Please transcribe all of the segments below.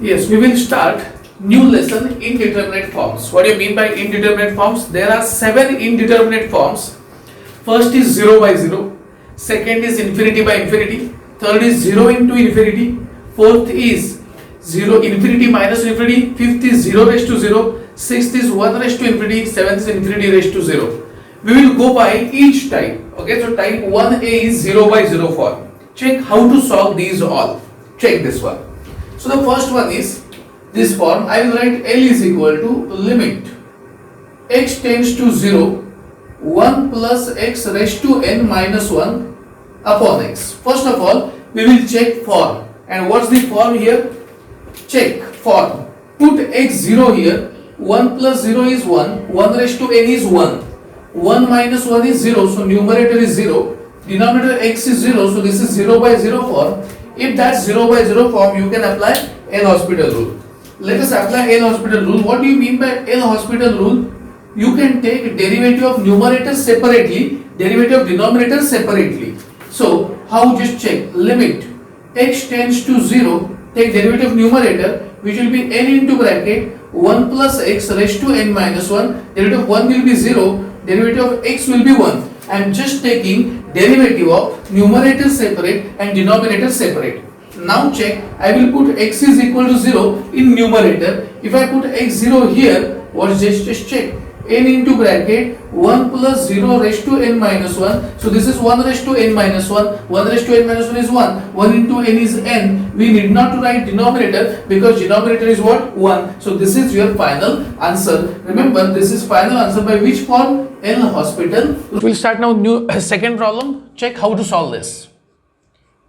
Yes, we will start new lesson, indeterminate forms. What do you mean by indeterminate forms? There are 7 indeterminate forms. First is 0 by 0, second is infinity by infinity, third is 0 into infinity, fourth is 0 infinity minus infinity, fifth is 0 raised to 0, sixth is 1 raised to infinity, seventh is infinity raised to 0. We will go by each type. Okay, so type 1A is 0 by 0 form. Check how to solve these all. Check this one. So the first one is this form. I will write L is equal to limit x tends to 0, 1 plus x raised to n minus 1 upon x. First of all, we will check form. And what's the form here? Check form. Put x0 here. 1 plus 0 is 1. 1 raised to n is 1. 1 minus 1 is 0. So numerator is 0. Denominator x is 0. So this is 0 by 0 form. If that's 0 by 0 form, you can apply L'Hospital rule. Let us apply L'Hospital rule. What do you mean by L'Hospital rule? You can take derivative of numerator separately, derivative of denominator separately. So, how? Just check. Limit x tends to 0, take derivative of numerator, which will be n into bracket 1 plus x raised to n minus 1. Derivative of 1 will be 0, derivative of x will be 1. I am just taking derivative of numerator separate and denominator separate. Now check, I will put x is equal to 0 in numerator. If I put x0 here, what is just check. N into bracket 1 plus 0 raised to n minus 1. So this is 1 raised to n minus 1. 1 raised to n minus 1 is 1. 1 into n is n. We need not to write denominator because denominator is what? 1. So this is your final answer. Remember, this is final answer by which form? L'Hospital. We'll start now new second problem. Check how to solve this.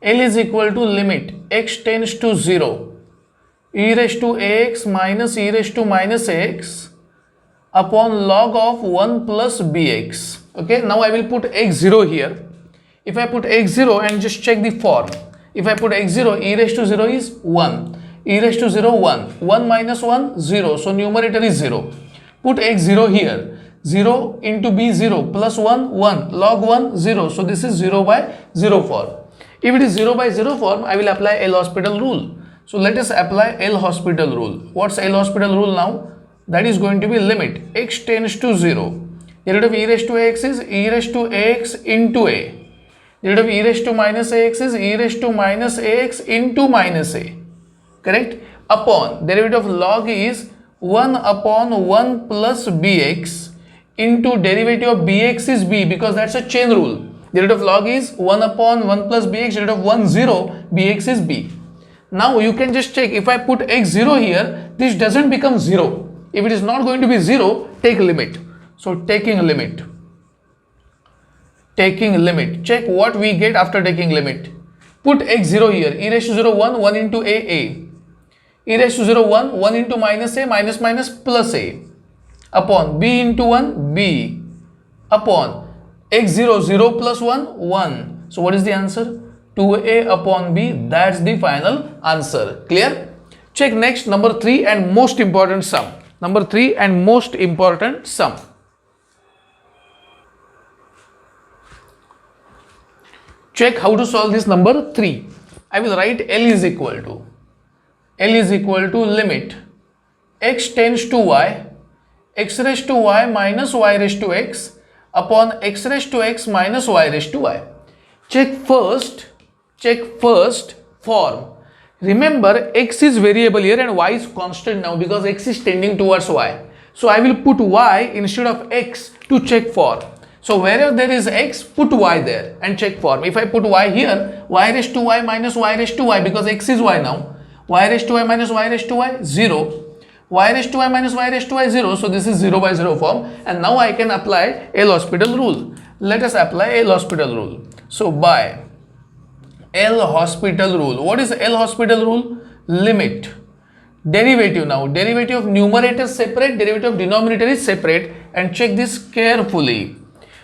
L is equal to limit x tends to 0, e raised to ax minus e raised to minus ax upon log of 1 plus bx. Okay, now I will put x0 here. If I put x0 and just check the form. If I put x0, e raised to 0 is 1. E raised to 0, 1. 1 minus 1, 0. So numerator is 0. Put x0 here. 0 into b, 0. Plus 1, 1. Log 1, 0. So this is 0 by 0 form. If it is 0 by 0 form, I will apply L'Hospital rule. So let us apply L'Hospital rule. What's L'Hospital rule now? That is going to be limit x tends to 0. Derivative of e raised to ax is e raised to ax into a. Derivative of e raised to minus ax is e raised to minus ax into minus a. Correct? Upon derivative of log is 1 upon 1 plus bx into derivative of bx is b, because that's a chain rule. Derivative of log is 1 upon 1 plus bx, derivative of 1 0, bx is b. Now you can just check, if I put x0 here, this doesn't become 0. If it is not going to be 0, take limit. So taking limit. Taking limit. Check what we get after taking limit. Put x0 here. E raised to 0, 1, 1 into a. E raised to 0, 1, 1 into minus a, minus minus plus a. Upon b into 1, b. Upon x0, 0 plus 1, 1. So what is the answer? 2a upon b. That's the final answer. Clear? Check next, number 3 and most important sum. Number 3 and most important sum. Check how to solve this number 3. I will write L is equal to limit x tends to y, x raised to y minus y raised to x upon x raised to x minus y raised to y. Check first form. Remember, x is variable here and y is constant now because x is tending towards y. So I will put y instead of x to check form. So wherever there is x, put y there and check form. If I put y here, y raised to y minus y raised to y, because x is y now. Y raised to y minus y raised to y, 0. Y raised to y minus y raised to y, 0. So this is 0 by 0 form. And now I can apply L'Hospital rule. Let us apply L'Hospital rule. So by L'Hospital rule. What is L'Hospital rule? Limit. Derivative now. Derivative of numerator separate, derivative of denominator is separate. And check this carefully.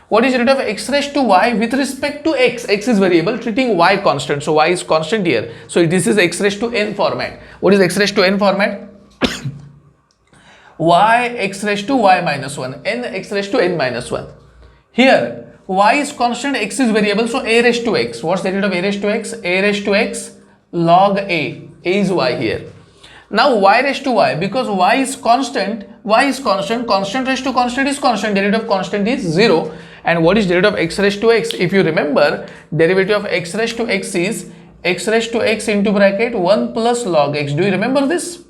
What is derivative of x raised to y with respect to x? X is variable, treating y constant. So y is constant here. So this is x raised to n format. What is x raised to n format? Y x raised to y minus 1. N x raised to n minus 1. Here y is constant, x is variable, so a raised to x. What's the derivative of a raised to x? A raised to x log a is y here. Now y raised to y, because y is constant, constant raised to constant is constant, derivative of constant is 0. And what is derivative of x raised to x? If you remember, derivative of x raised to x is x raised to x into bracket 1 plus log x. Do you remember this?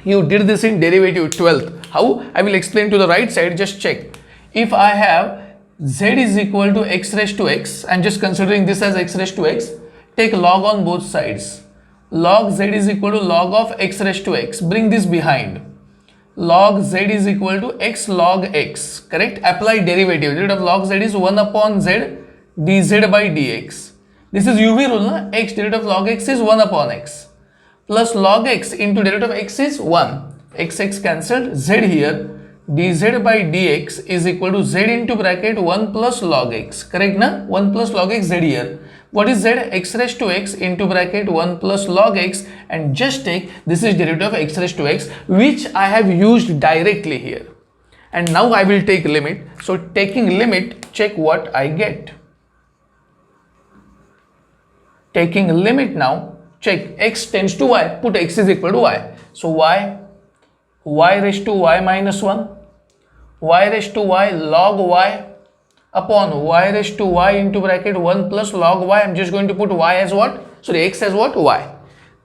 You did this in derivative 12th. How? I will explain to the right side, just check. If I have z is equal to x raised to x, I am just considering this as x raised to x, take log on both sides. Log z is equal to log of x raised to x. Bring this behind. Log z is equal to x log x. Correct? Apply derivative. Derivative of log z is 1 upon z dz by dx. This is UV rule, na? X derivative of log x is 1 upon x. Plus log x into derivative of x is 1. X cancelled. Z here. dz by dx is equal to z into bracket 1 plus log x. Correct, na? 1 plus log x z here. What is z? X raised to x into bracket 1 plus log x, and just take this is derivative of x raised to x, which I have used directly here. And now I will take limit. So taking limit, check what I get. Taking limit now, check x tends to y, put x is equal to y. So y raised to y minus 1, y raised to y log y upon y raised to y into bracket 1 plus log y. I am just going to put y as what? Sorry, x as what? Y.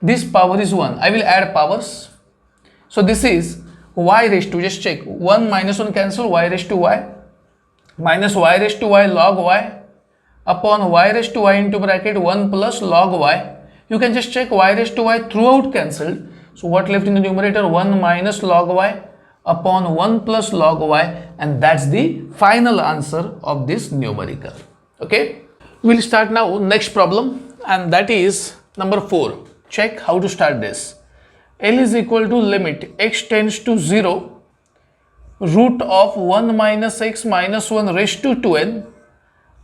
This power is 1. I will add powers. So this is y raised to, just check, 1 minus 1 cancel, y raised to y minus y raised to y log y upon y raised to y into bracket 1 plus log y. You can just check y raised to y throughout cancelled. So what left in the numerator? 1 minus log y upon 1 plus log y, and that's the final answer of this numerical. Okay, we'll start now next problem, and that is number 4. Check how to start this. L is equal to limit x tends to 0 root of 1 minus x minus 1 raised to 2n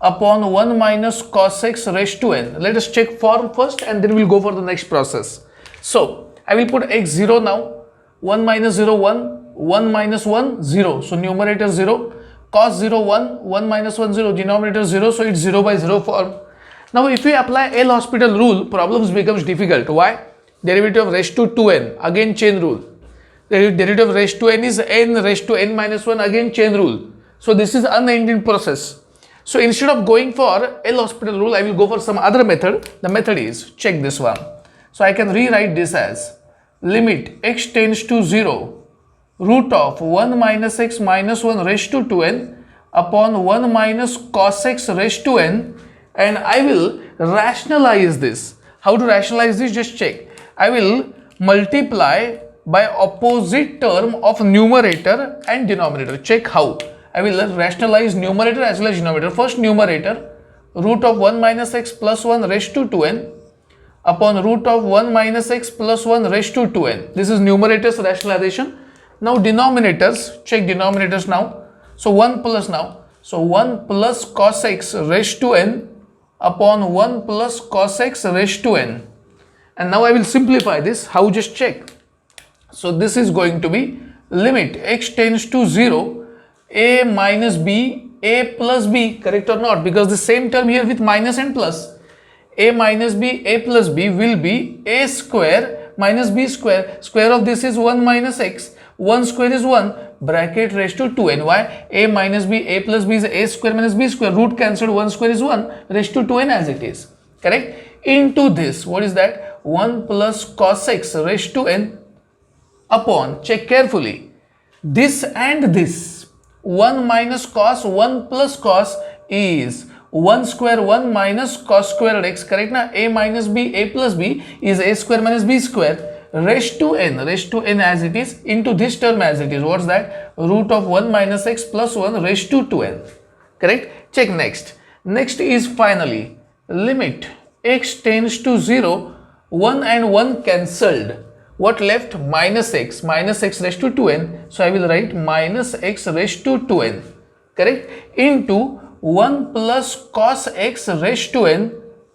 upon 1 minus cos x raised to n. Let us check form first and then we'll go for the next process. So I will put x 0 now. 1 minus 0 1, 1 minus 1 0, so numerator 0, cos 0 1, 1 minus 1 0, denominator 0, so it's 0 by 0 form. Now if we apply L Hospital rule, problems becomes difficult. Why? Derivative of raised to 2n, again chain rule. Derivative of raised to n is n raised to n minus 1, again chain rule. So this is unending process. So instead of going for L Hospital rule, I will go for some other method. The method is, check this one. So I can rewrite this as limit x tends to 0 root of 1 minus x minus 1 raised to 2n upon 1 minus cos x raised to n, and I will rationalize this. How to rationalize this? Just check. I will multiply by opposite term of numerator and denominator. Check how. I will rationalize numerator as well as denominator. First numerator, root of 1 minus x plus 1 raised to 2n upon root of 1 minus x plus 1 raised to 2n. This is numerator's rationalization. Now denominators, check denominators now. So 1 plus now. So 1 plus cos x raised to n upon 1 plus cos x raised to n. And now I will simplify this. How? Just check. So this is going to be limit x tends to 0, a minus b, a plus b, correct or not? Because the same term here with minus and plus. A minus b, a plus b will be a square minus b square. Square of this is 1 minus x. 1 square is 1, bracket raised to 2n. Why? A minus b, a plus b is a square minus b square. Root cancelled, 1 square is 1, raised to 2n as it is. Correct? Into this, what is that? 1 plus cos x raised to n upon, check carefully, this and this. 1 minus cos, 1 plus cos is 1 square 1 minus cos squared x. Correct na? A minus b, a plus b is a square minus b square raised to n as it is, into this term as it is. What's that? Root of 1 minus x plus 1 raised to 2n. Correct? Check next. Next is finally limit x tends to 0, 1 and 1 cancelled. What left? Minus x raised to 2n. So I will write minus x raised to 2n. Correct? Into 1 plus cos x raised to n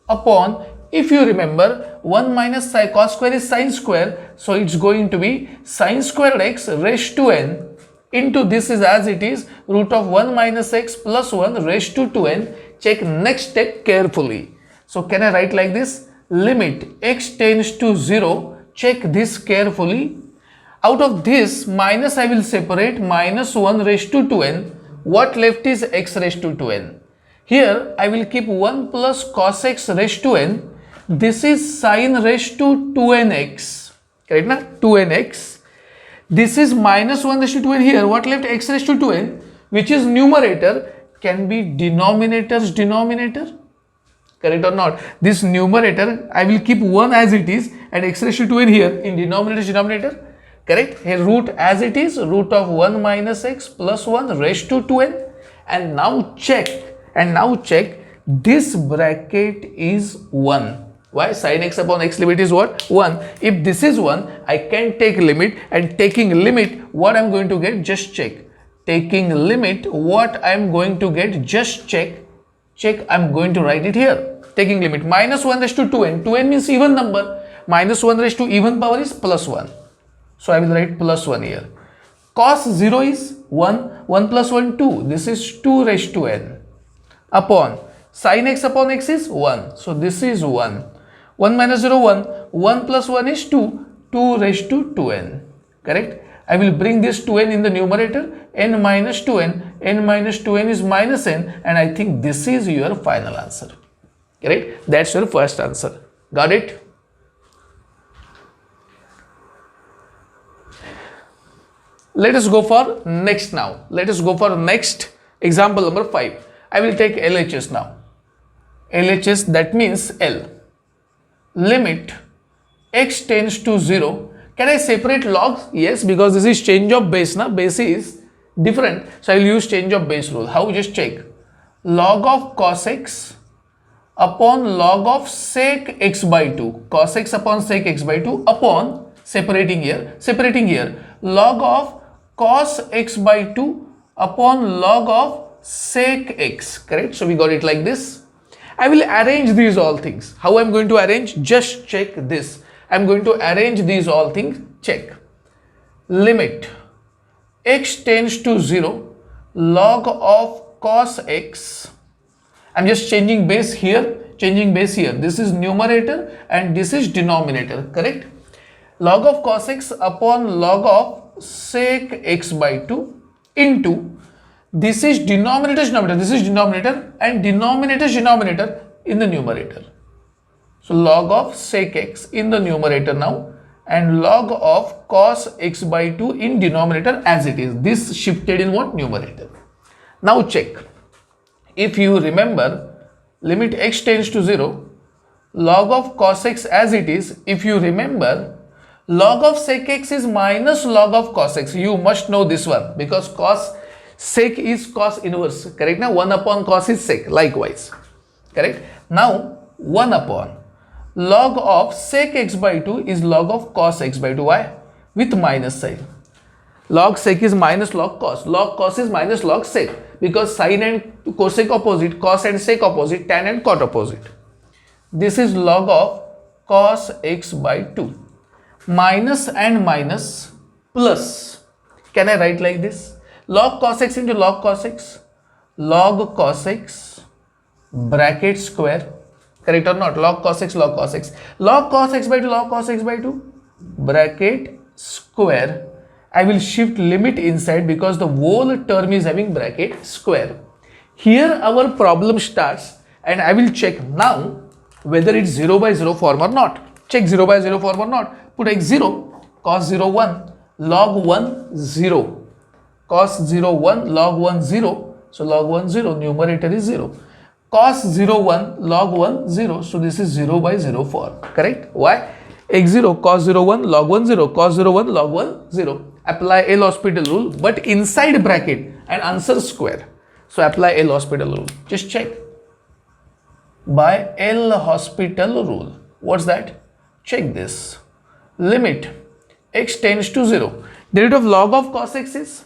upon, if you remember, 1 minus cos square is sin square, so it's going to be sin squared x raised to n into this is as it is, root of 1 minus x plus 1 raised to 2n. Check next step carefully. So can I write like this? Limit x tends to 0, check this carefully. Out of this minus I will separate minus 1 raised to 2n. What left is x raised to 2n. Here I will keep 1 plus cos x raised to n. This is sin raised to 2nx. Correct na? 2nx. This is minus 1 raised to 2n here. What left? X raised to 2n, which is numerator, can be denominator's denominator. Correct or not? This numerator, I will keep 1 as it is and x raised to 2n here in denominator's denominator. Correct? Here root as it is, root of 1 minus x plus 1 raised to 2n. And now check, this bracket is 1. Why? Sin x upon x limit is what? 1. If this is 1, I can take limit, and taking limit, what I am going to get? Just check. Taking limit, what I am going to get? Just check. Check, I am going to write it here. Taking limit, minus 1 raised to 2n. 2n means even number. Minus 1 raised to even power is plus 1. So I will write plus 1 here. Cos 0 is 1. 1 plus 1, 2. This is 2 raised to n. Upon sin x upon x is 1. So this is 1. 1 minus 0, 1. 1 plus 1 is 2. 2 raised to 2n. Correct? I will bring this 2n in the numerator. N minus 2n. N minus 2n is minus n. And I think this is your final answer. Correct? That's your first answer. Got it? Let us go for next now. Let us go for next example number 5. I will take LHS now. LHS, that means L. Limit x tends to 0. Can I separate logs? Yes, because this is change of base. Na? Base is different. So I will use change of base rule. How? Just check. Log of cos x upon log of sec x by 2. Cos x upon sec x by 2 upon separating here. Log of cos x by 2 upon log of sec x. Correct? So we got it like this. I will arrange these all things. How I am going to arrange? Just check this. I am going to arrange these all things. Check. Limit x tends to 0. Log of cos x. I am just changing base here. This is numerator and this is denominator. Correct? Log of cos x upon log of sec x by 2 into, this is denominator's denominator, this is denominator and denominator's denominator in the numerator. So log of sec x in the numerator now and log of cos x by 2 in denominator as it is. This shifted in what? Numerator. Now check. If you remember, limit x tends to 0, log of cos x as it is. If you remember, log of sec x is minus log of cos x. You must know this one because cos sec is cos inverse. Correct? Now 1 upon cos is sec. Likewise. Correct? Now 1 upon log of sec x by 2 is log of cos x by 2. Why? With minus sign. Log sec is minus log cos. Log cos is minus log sec because sin and cosec opposite, cos and sec opposite, tan and cot opposite. This is log of cos x by 2. Minus and minus plus. Can I write like this? Log cos x into log cos x. Log cos x bracket square. Correct or not? Log cos x, log cos x. Log cos x by 2, log cos x by 2 bracket square. I will shift limit inside because the whole term is having bracket square. Here our problem starts and I will check now whether it's 0 by 0 form or not. Check 0 by 0 form or not. Put x 0, cos 0 1, log 1 0. Cos 0 1, log 1 0. So log 1 0, numerator is 0. Cos 0 1, log 1 0. So this is 0 by 0 form. Correct? Why? X 0, cos 0 1, log 1 0. Cos 0 1, log 1 0. Apply L'Hospital rule, but inside bracket and answer square. So apply L'Hospital rule. Just check. By L'Hospital rule. What's that? Check this. Limit x tends to 0. Derivative of log of cos x is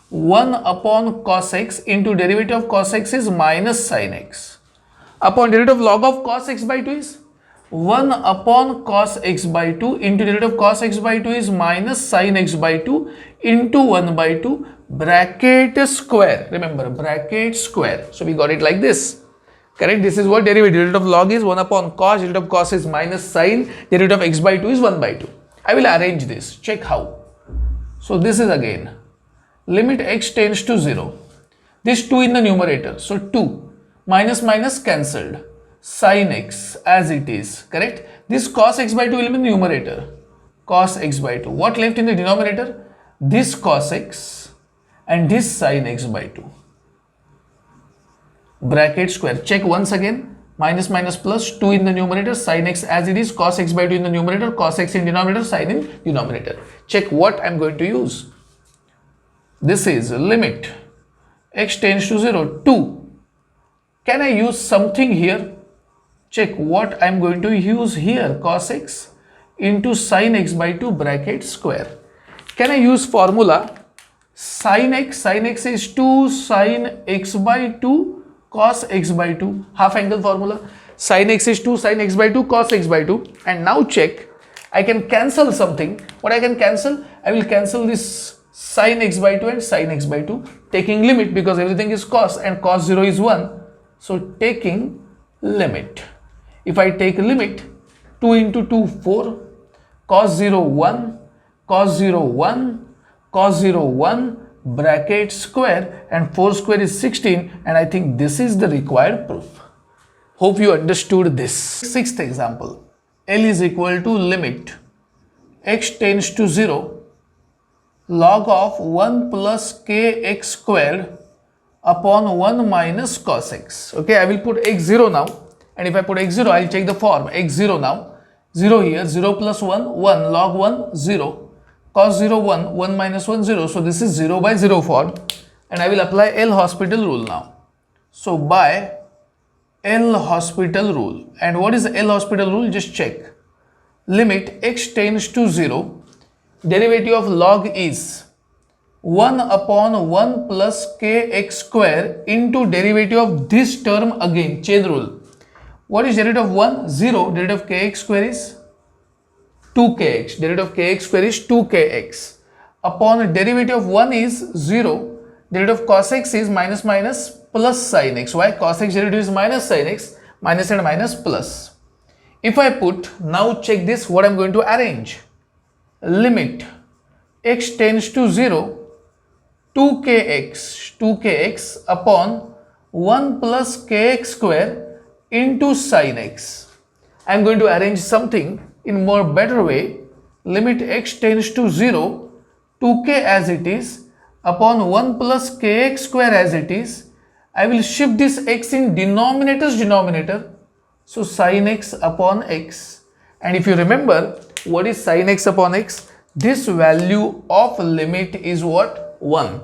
1 upon cos x into derivative of cos x is minus sin x. Upon derivative of log of cos x by 2 is 1 upon cos x by 2 into derivative of cos x by 2 is minus sin x by 2 into 1 by 2 bracket square. Remember, bracket square. So we got it like this. Correct? This is what derivative. Derivative of log is 1 upon cos. Derivative of cos is minus sin. Derivative of x by 2 is 1 by 2. I will arrange this. Check how. So this is again limit x tends to 0. This 2 in the numerator. So 2 minus minus cancelled. Sin x as it is. Correct? This cos x by 2 will be in the numerator. Cos x by 2. What left in the denominator? This cos x and this sin x by 2. Bracket square. Check once again. Minus minus plus 2 in the numerator, sin x as it is, cos x by 2 in the numerator, cos x in denominator, sin in denominator. Check what I am going to use. This is limit x tends to 0, 2. Can I use something here? Check what I am going to use here, cos x into sin x by 2 bracket square. Can I use formula sin x is 2 sin x by 2 cos x by 2, half angle formula. Sin x is 2 sin x by 2 cos x by 2. And now check, I can cancel something. What I can cancel? I will cancel this sin x by 2 and sin x by 2, taking limit because everything is cos and cos 0 is 1. So taking limit. If I take limit, 2 into 2 4, cos 0 1, cos 0 1, cos 0 1, bracket square, and 4 square is 16, and I think this is the required proof. Hope you understood this. Sixth example. L is equal to limit x tends to 0 log of 1 plus kx squared upon 1 minus cos x. Okay, I will put x0 now, and if I put x0, I will check the form. x0 now, 0 here, 0 plus 1, 1, log 1, 0. Cos 0, 1, 1 minus 1, 0. So this is 0 by 0 form. And I will apply L hospital rule now. So by L hospital rule. And what is the L hospital rule? Just check. Limit x tends to 0. Derivative of log is 1 upon 1 plus kx square into derivative of this term again. Chain rule. What is derivative of 1? 0. Derivative of kx square is 2kx. Derivative of kx square is 2kx. Upon derivative of 1 is 0. Derivative of cos x is minus minus plus sin x. Why? Cos x derivative is minus sin x. Minus and minus plus. If I put, now check this, what I am going to arrange. Limit x tends to 0, 2kx upon 1 plus kx square into sin x. I am going to arrange something in more better way. Limit x tends to 0, 2k as it is upon 1 plus kx square as it is. I will shift this x in denominator's denominator. So sin x upon x. And if you remember, what is sin x upon x? This value of limit is what? 1.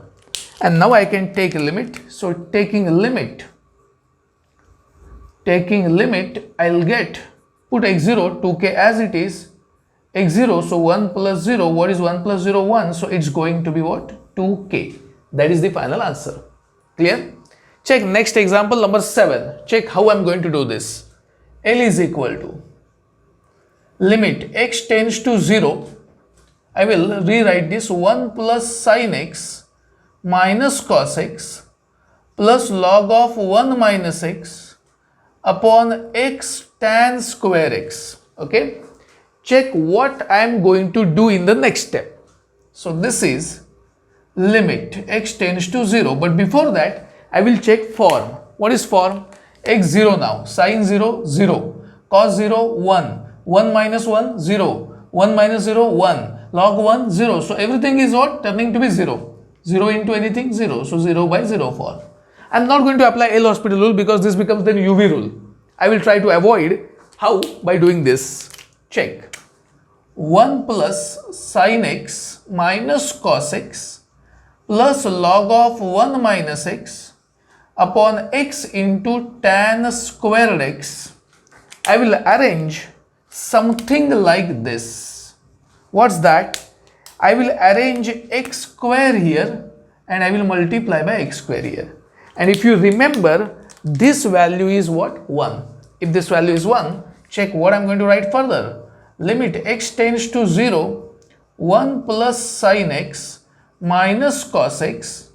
And now I can take a limit. So taking a limit, I'll get, put x0, 2k as it is, x0, so 1 plus 0, what is 1 plus 0? 1, so it's going to be what? 2k. That is the final answer. Clear? Check next example number 7. Check how I'm going to do this. L is equal to limit x tends to 0. I will rewrite this 1 plus sin x minus cos x plus log of 1 minus x upon x tan square x. Okay, check what I am going to do in the next step. So this is limit x tends to 0, but before that I will check form. What is form? x0 now, sin 0, 0, cos 0, 1, 1 minus 1, 0, 1 minus 0, 1, log 1, 0. So everything is what? Turning to be 0. 0 into anything, 0. So 0 by 0 form. I am not going to apply L hospital rule because this becomes then UV rule. I will try to avoid. How? By doing this. Check. 1 plus sin x minus cos x plus log of 1 minus x upon x into tan squared x. I will arrange something like this. What's that? I will arrange x square here and I will multiply by x square here. And if you remember, this value is what? 1. If this value is 1, check what I'm going to write further. Limit x tends to 0, 1 plus sin x minus cos x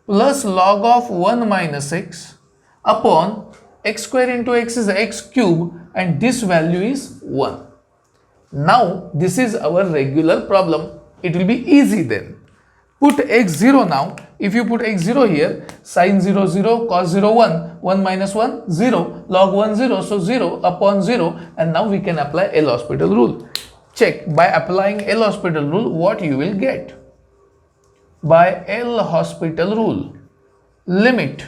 plus log of 1 minus x upon x square into x is x cube and this value is 1. Now this is our regular problem. It will be easy then. Put x0 now. If you put x0 here, sin 0 0, cos 0 1, 1 minus 1 0, log 1 0, so 0 upon 0, and now we can apply L'Hospital rule. Check by applying L'Hospital rule what you will get. By L'Hospital rule, limit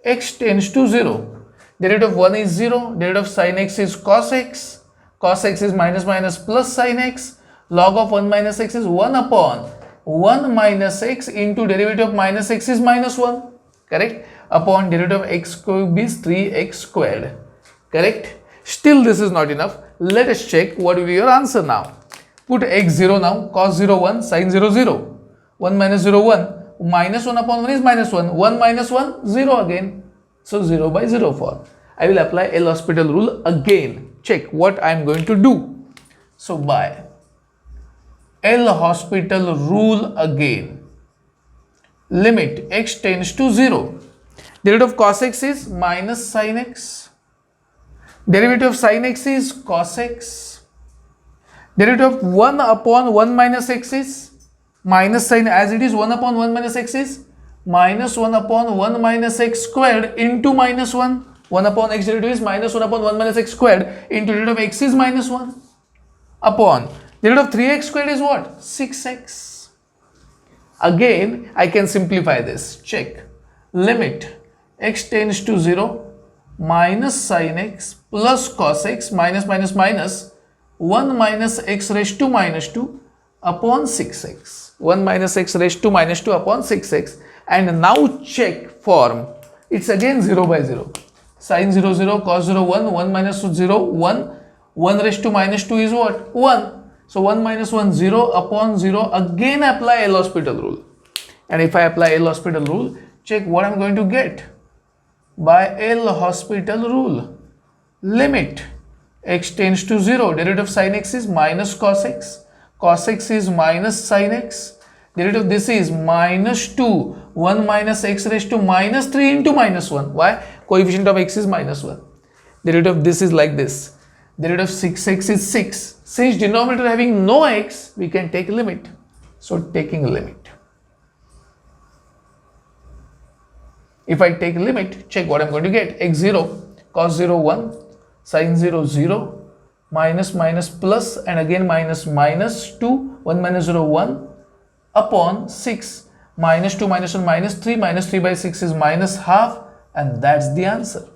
x tends to 0, derivative of 1 is 0, derivative of sin x is cos x is minus minus plus sin x, log of 1 minus x is 1 upon 1 minus x into derivative of minus x is minus 1, correct, upon derivative of x cube is 3x squared, correct. Still this is not enough. Let us check what will be your answer now. Put x0 now, cos 0 1, sin 0 0, 1 minus 0 1, minus 1 upon 1 is minus 1, 1 minus 1 0 again, so 0 by 0 form. I will apply L'Hospital rule again. Check what I am going to do. So by L'Hospital rule again, limit x tends to 0, derivative of cos x is minus sin x, derivative of sin x is cos x, derivative of 1 upon 1 minus x is minus sin, as it is 1 upon 1 minus x is minus 1 upon 1 minus x squared into minus 1. 1 upon x derivative is minus 1 upon 1 minus x squared into derivative of x is minus 1 upon derivative of 3x squared is what? 6x. Again, I can simplify this. Check. Limit x tends to 0 minus sin x plus cos x minus minus minus 1 minus x raised to minus 2 upon 6x. 1 minus x raised to minus 2 upon 6x. And now check form. It's again 0 by 0. Sin 0 0, cos 0 1, 1 minus 0 1, 1 raised to minus 2 is what? 1. So 1 minus 1 0 upon 0, again apply L'Hospital rule. And if I apply L'Hospital rule, check what I am going to get. By L'Hospital rule, limit x tends to 0, derivative of sin x is minus cos x is minus sin x, derivative of this is minus 2, 1 minus x raised to minus 3 into minus 1. Why? Coefficient of x is minus 1. Derivative of this is like this. Derivative of 6x is 6. Since denominator having no x, we can take limit. So taking limit. If I take limit, check what I am going to get. x0, cos 0 1, sin 0 0, minus minus plus and again minus minus 2, 1 minus 0 1 upon 6, minus 2 minus 1 minus 3 by 6 is minus half, and that's the answer.